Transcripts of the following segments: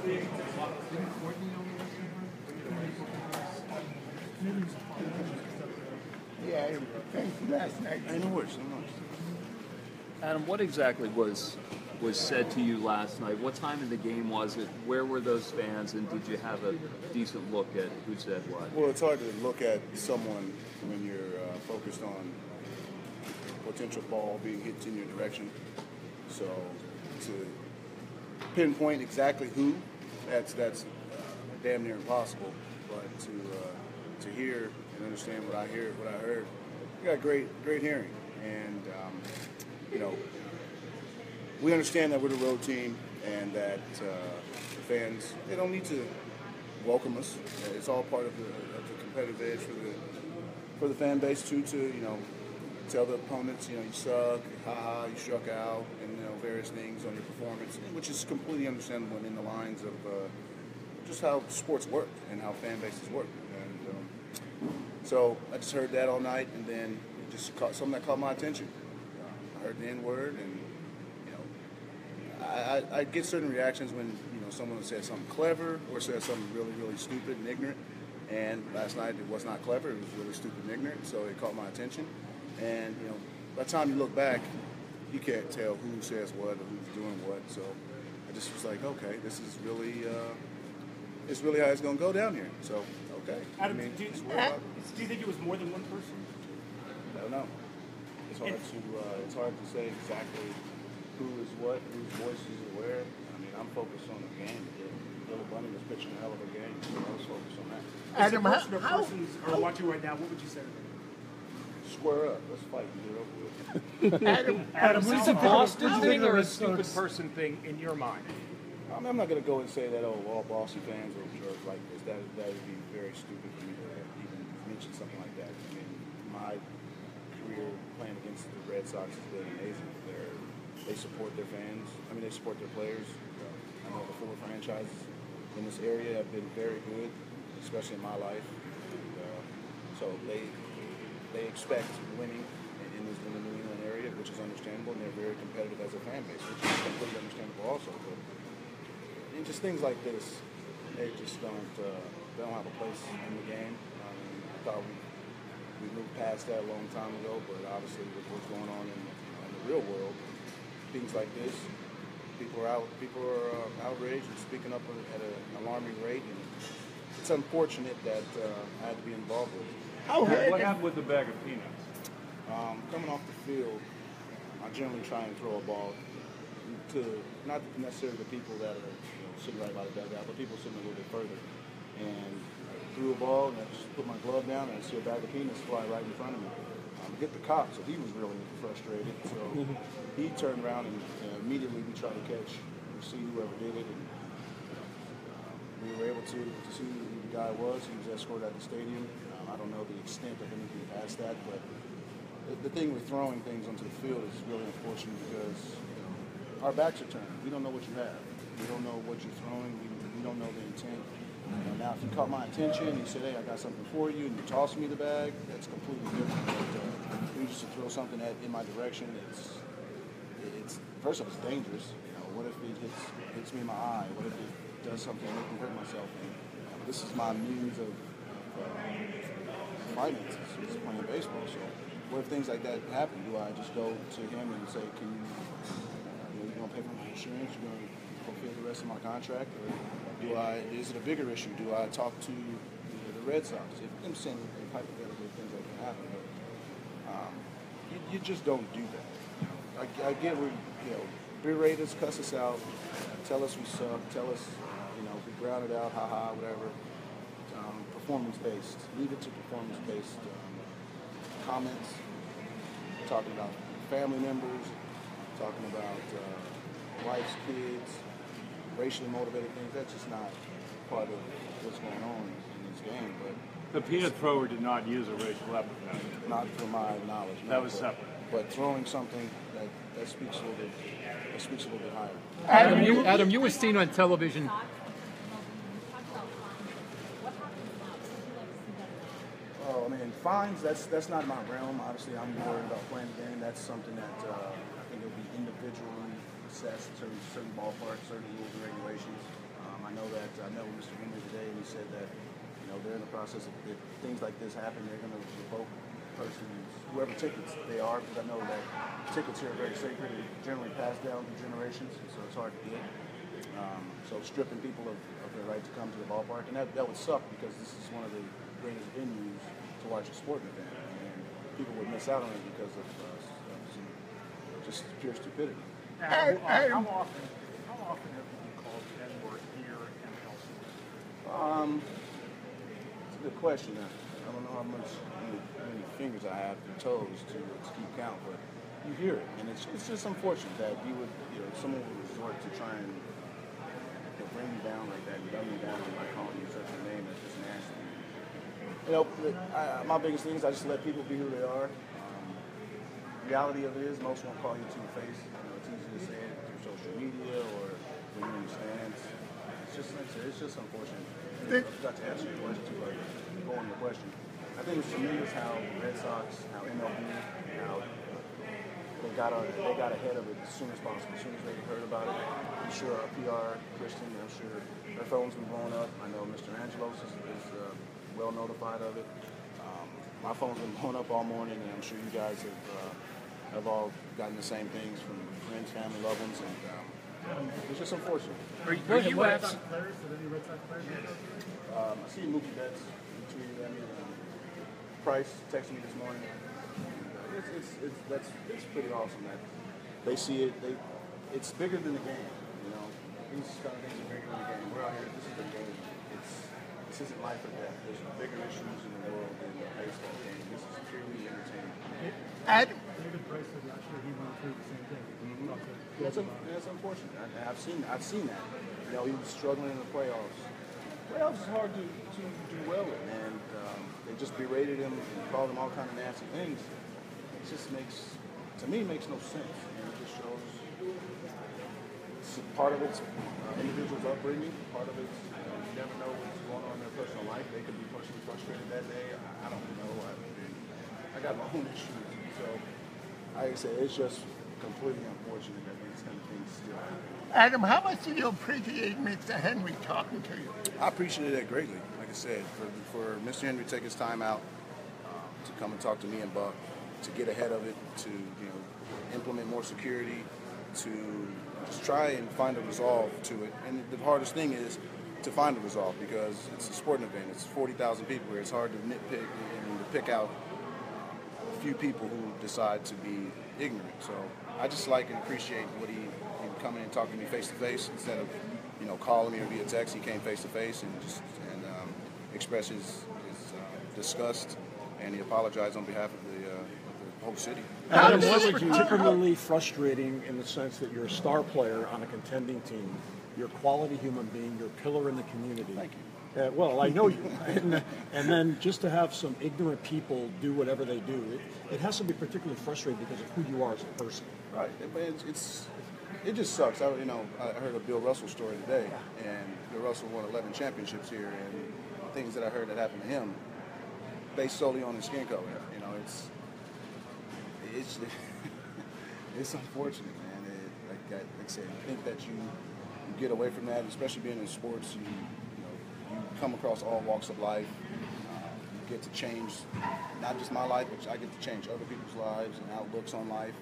Yeah, thanks for last night. I know worse. Adam, what exactly was said to you last night? What time in the game was it? Where were those fans? And did you have a decent look at who said what? Well, it's hard to look at someone when you're focused on potential ball being hit in your direction. So to pinpoint exactly who, that's damn near impossible. But to hear and understand what I heard, we got great hearing, and we understand that we're the road team and that the fans, they don't need to welcome us. It's all part of the competitive edge for the fan base to tell the opponents, you suck, haha, you struck out, and various things on your performance, which is completely understandable and in the lines of just how sports work and how fan bases work. And so I just heard that all night, and then it just something that caught my attention. I heard the N-word, and I get certain reactions when someone says something clever or says something really, really stupid and ignorant. And last night it was not clever; it was really stupid and ignorant. So it caught my attention. And by the time you look back, you can't tell who says what or who's doing what. So I just was like, okay, this is really, it's really how it's going to go down here. So okay. Adam, do you think it was more than one person? I don't know. It's hard to say exactly who is what, whose voice is where. I mean, I'm focused on the game. Little Bunny was pitching a hell of a game, so I was focused on that. Adam, how persons are watching right now, what would you say to them? Square up. Let's fight and get over with. Adam, is it a Boston thing or a stupid person thing in your mind? I'm not going to go and say that, all Boston fans are like this. That would be very stupid for me to even mention something like that. I mean, my career playing against the Red Sox has been amazing. They support their fans. I mean, they support their players. I know the 4 franchises in this area have been very good, especially in my life. So they expect winning in the New England area, which is understandable, and they're very competitive as a fan base, which is completely understandable also. But just things like this, they just don't have a place in the game. I thought we moved past that a long time ago, but obviously with what's going on in the real world, things like this, people are outraged and speaking up at an alarming rate, and it's unfortunate that I had to be involved with it. What happened with the bag of peanuts? Coming off the field, I generally try and throw a ball to not necessarily the people that are sitting right by the dugout, but people sitting a little bit further. And I threw a ball, and I just put my glove down, and I see a bag of peanuts fly right in front of me. Hit the cop, so he was really frustrated. So he turned around and immediately we tried to see whoever did it, and we were able to see who the guy was. He was escorted at the stadium. I don't know the extent of anything past that, but the thing with throwing things onto the field is really unfortunate because our backs are turned. We don't know what you have. We don't know what you're throwing. We don't know the intent. Now, if you caught my attention and you said, hey, I got something for you, and you tossed me the bag, that's completely different. But you just to throw something in my direction, it's first of all, it's dangerous. What if it hits me in my eye? What if it does something that make me hurt myself? And this is my means of finances, is playing baseball. So what if things like that happen? Do I just go to him and say, can you, you're going to pay for my insurance? You're going to fulfill the rest of my contract? Or is it a bigger issue? Do I talk to the Red Sox? I'm saying hypothetically things like that happen, but you just don't do that. I get where, berate us, cuss us out, tell us we suck, tell us, we grounded out, haha, whatever. Performance-based. Leave it to performance-based comments. Talking about family members, talking about wives, kids, racially motivated things. That's just not part of what's going on in this game. But the peanut thrower did not use a racial epithet. Not from my knowledge. That was separate. But throwing something that speaks a little bit higher. Adam, you were seen on television. Oh, I mean, fines, that's not my realm. Obviously, I'm worried about playing the game. That's something that I think will be individually assessed, certain ballparks, certain rules and regulations. I know that I met with Mr. Henry today, and he said that they're in the process of, if things like this happen, they're going to revoke whoever tickets they are, because I know that tickets here are very sacred and generally passed down through generations, so it's hard to get. So stripping people of their right to come to the ballpark, and that would suck, because this is one of the greatest venues to watch a sporting event, and people would miss out on it because of some just pure stupidity. How often have you called Edward here in Helsinki? It's a good question. I don't know how many fingers I have and toes to keep count, but you hear it, and it's just unfortunate that someone would resort to try and bring you down like that and dumb you down by calling you such a name that's just nasty. My biggest thing is I just let people be who they are. Reality of it is most won't call you to your face. It's easy to say it through social media or when you're in the stands. It's just unfortunate. I forgot to answer your question too, but go on your question. I think it's tremendous how Red Sox, how MLB, how they got ahead of it as soon as possible. As soon as they heard about it, I'm sure our PR, Christian, I'm sure their phones been blowing up. I know Mr. Angelos is well notified of it. My phone's been blowing up all morning, and I'm sure you guys have all gotten the same things from friends, family, loved ones, and it's just unfortunate. Are you Red Sox players? Did any Red Sox players? I see Mookie Betts tweeted at me. Price texted me this morning. It's pretty awesome that they see it. It's bigger than the game. These kind of things are bigger than the game. We're out here. This is the game. This isn't life or death. There's bigger issues in the world than the baseball game. This is purely entertainment. David Price said last year he went through the same thing. That's unfortunate. I've seen that. He was struggling in the playoffs. Playoffs is hard to do well in, and they just berated him and called him all kind of nasty things. It just makes no sense, and it just shows part of it's individual's upbringing, part of it's you never know what's going on in their personal life. They could be personally frustrated that day. I don't know. I got my own issues, so like I said, it's just completely unfortunate that these kind of things still happen. Adam, how much do you appreciate Mr. Henry talking to you? I appreciated that greatly. Like I said, for Mr. Henry to take his time out to come and talk to me and Buck, to get ahead of it, to implement more security, to just try and find a resolve to it. And the hardest thing is to find a resolve, because it's a sporting event. It's 40,000 people here. It's hard to nitpick and to pick out a few people who decide to be ignorant. So I just like and appreciate what he come in and talk to me face to face instead of calling me or via text. He came face to face and expressed his disgust, and he apologized on behalf of the whole city. Adam, what was particularly frustrating in the sense that you're a star player on a contending team, you're a quality human being, you're a pillar in the community. Thank you. Well, I know you. And then just to have some ignorant people do whatever they do, it has to be particularly frustrating because of who you are as a person. Right. It just sucks. I heard a Bill Russell story today, and Bill Russell won 11 championships here, and things that I heard that happened to him based solely on his skin color. It's unfortunate, man. Like I said, I think that you get away from that, especially being in sports. You come across all walks of life. You get to change not just my life, but I get to change other people's lives and outlooks on life.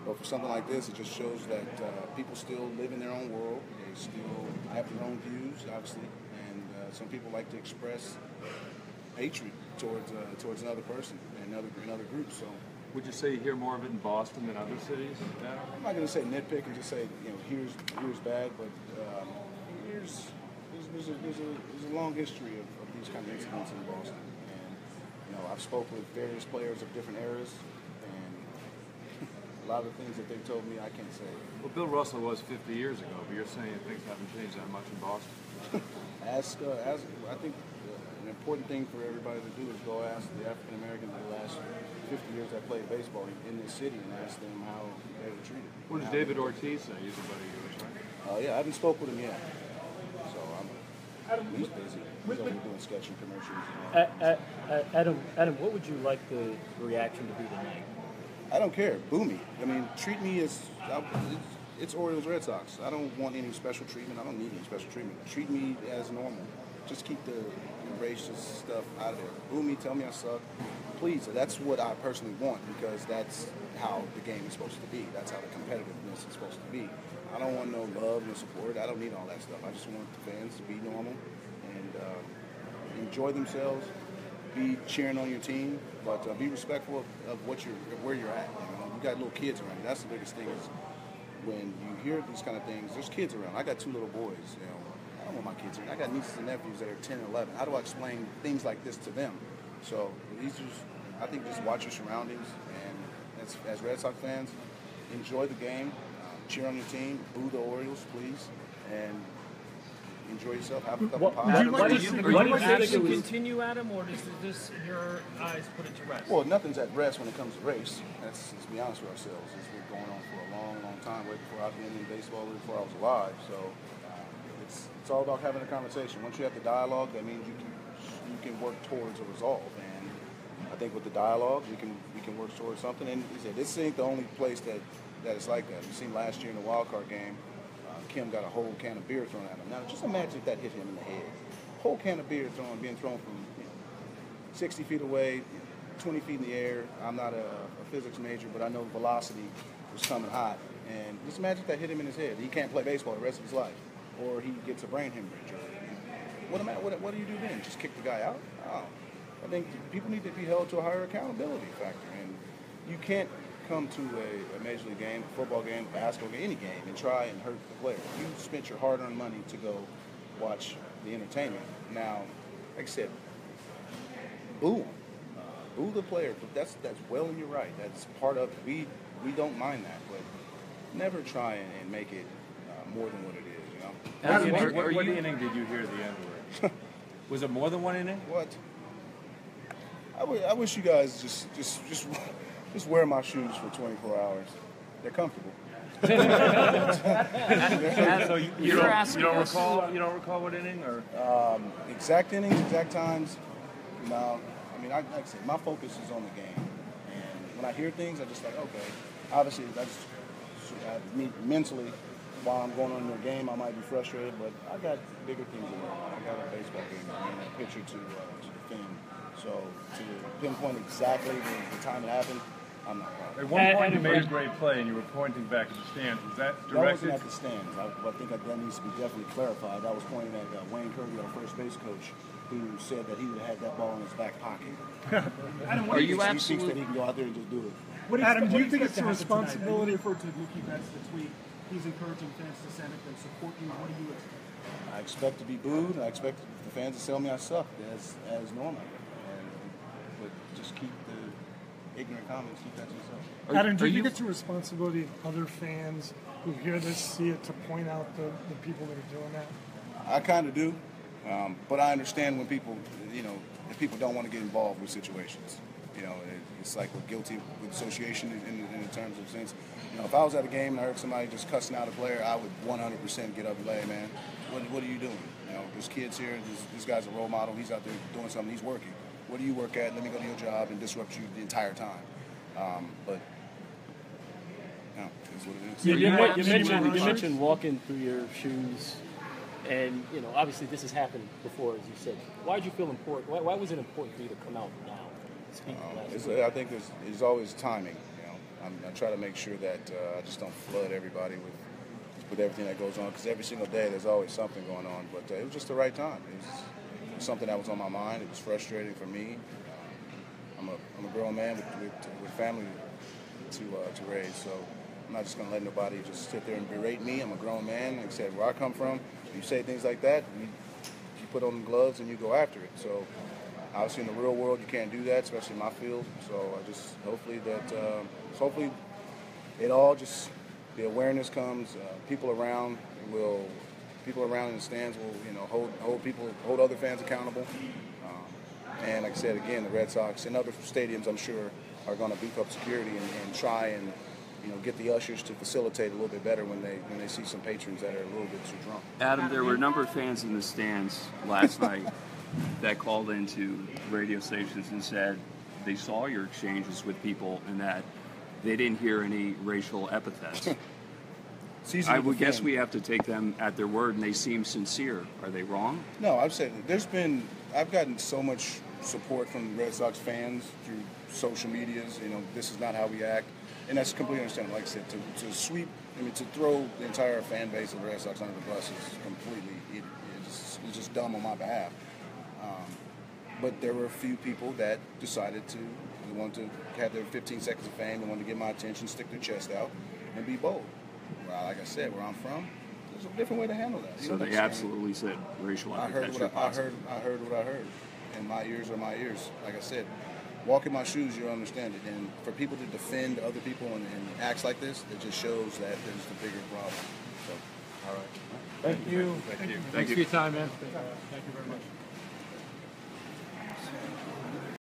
But for something like this, it just shows that people still live in their own world. They still have their own views, obviously, and some people like to express hatred towards another person and another group. So, Would you say you hear more of it in Boston than other cities? I'm not going to say nitpick and just say here's bad, but there's a long history of these kind of incidents in Boston, and I've spoken with various players of different eras, and a lot of the things that they told me I can't say. Well, Bill Russell was 50 years ago, but you're saying things haven't changed that much in Boston. I think an important thing for everybody to do is go ask the African Americans of the last 50 years that played baseball in this city and ask them how they were treated. What does David Ortiz say? He's a buddy of yours, right? Yeah, I haven't spoke with him yet. So he's busy. He's only doing sketching commercials. Adam, what would you like the reaction to be tonight? I don't care. Boo me. I mean, treat me as it's Orioles, Red Sox. I don't want any special treatment. I don't need any special treatment. Treat me as normal. Just keep the racist stuff out of there. Boo me, tell me I suck. Please, that's what I personally want, because that's how the game is supposed to be. That's how the competitiveness is supposed to be. I don't want no love, no support. I don't need all that stuff. I just want the fans to be normal and enjoy themselves. Be cheering on your team, but be respectful of where you're at. You got little kids around you. That's the biggest thing is when you hear these kind of things. There's kids around. I got 2 little boys. I don't want my kids here. I got nieces and nephews that are 10 and 11. How do I explain things like this to them? So I think just watch your surroundings, and as Red Sox fans, enjoy the game, cheer on your team, boo the Orioles, please, and enjoy yourself. Have a couple of pops. Are you actually continue, Adam, or does this, in your eyes, put it to rest? Well, nothing's at rest when it comes to race. Let's be honest with ourselves. It's been going on for a long, long time, way before I've been in baseball, way before I was alive. So it's all about having a conversation. Once you have the dialogue, that means you can work towards a resolve. And I think with the dialogue, we can work towards something. And he said, this ain't the only place that it's like that. We seen last year in the wild card game, Kim got a whole can of beer thrown at him. Now, just imagine if that hit him in the head. Whole can of beer being thrown from 60 feet away, 20 feet in the air. I'm not a physics major, but I know velocity was coming hot. And just imagine if that hit him in his head. He can't play baseball the rest of his life. Or he gets a brain hemorrhage. What do you do then? Just kick the guy out? Oh. I think people need to be held to a higher accountability factor. And you can't come to a major league game, football game, basketball game, any game, and try and hurt the player. You spent your hard-earned money to go watch the entertainment. Now, like I said, boo him. Boo the player. But that's well in your right. That's part of it. We don't mind that, but never try and make it more than what it is. What inning did you hear the N-word? Was it more than one inning? What? I wish you guys just wear my shoes for 24 hours. They're comfortable. So you don't recall what inning or exact innings, exact times. No, I mean, like I said, my focus is on the game, and when I hear things, I just like, okay. Obviously, mentally, while I'm going on your game, I might be frustrated, but I got bigger things in mind. I got a baseball game and a pitcher to defend. So to pinpoint exactly the time it happened, I'm not proud. At one point, you made a great play, and you were pointing back at the stands. Was that directed? That wasn't at the stands. I think that needs to be definitely clarified. I was pointing at Wayne Kirby, our first base coach, who said that he would have had that ball in his back pocket. Adam, Are you He absolutely? thinks that he can go out there and just do it. Adam, do you think it's a responsibility for Mookie Betts to tweet? He's encouraging fans to send it and support you. What do you expect? I expect to be booed. I expect the fans to tell me I suck as normal. But just keep the ignorant comments, keep that to yourself. Adam, do you think it's a responsibility of other fans who hear this, see it, to point out the people that are doing that? I kind of do. But I understand when people, if people don't want to get involved with situations. It's like we're guilty with association in terms of sense. If I was at a game and I heard somebody just cussing out a player, I would 100% get up and say, hey, man, what are you doing? There's kids here. This guy's a role model. He's out there doing something. He's working. What do you work at? Let me go to your job and disrupt you the entire time. But it's what it is. You mentioned walking through your shoes, and obviously this has happened before, as you said. Why did you feel important? Why was it important for you to come out now? I think there's always timing. I try to make sure that I just don't flood everybody with everything that goes on, because every single day there's always something going on. But it was just the right time. It was something that was on my mind. It was frustrating for me. I'm a grown man with family to raise, so I'm not just going to let nobody just sit there and berate me. I'm a grown man. Like I said, where I come from, you say things like that, you put on the gloves and you go after it. So obviously in the real world you can't do that, especially in my field. So I just hopefully it all just, the awareness comes. People around in the stands will hold other fans accountable. And like I said again, the Red Sox and other stadiums, I'm sure, are going to beef up security and try and get the ushers to facilitate a little bit better when they see some patrons that are a little bit too drunk. Adam, there were a number of fans in the stands last night that called into radio stations and said they saw your exchanges with people and that they didn't hear any racial epithets. It's easy I to would guess defend. we have to take them at their word, and they seem sincere. Are they wrong? No, I've said I've gotten so much support from Red Sox fans through social medias. This is not how we act, and that's completely understandable. Like I said, to throw the entire fan base of the Red Sox under the bus is completely, it's just dumb on my behalf. But there were a few people that decided they wanted to have their 15 seconds of fame. They wanted to get my attention, stick their chest out, and be bold. Well, like I said, where I'm from, there's a different way to handle that. So they absolutely said racial epithets. I heard what I heard, and my ears are my ears. Like I said, walk in my shoes, you'll understand it. And for people to defend other people and acts like this, it just shows that there's the bigger problem. So, all right. Thank you. Thank you. Thanks for your time, man. Thank you very much.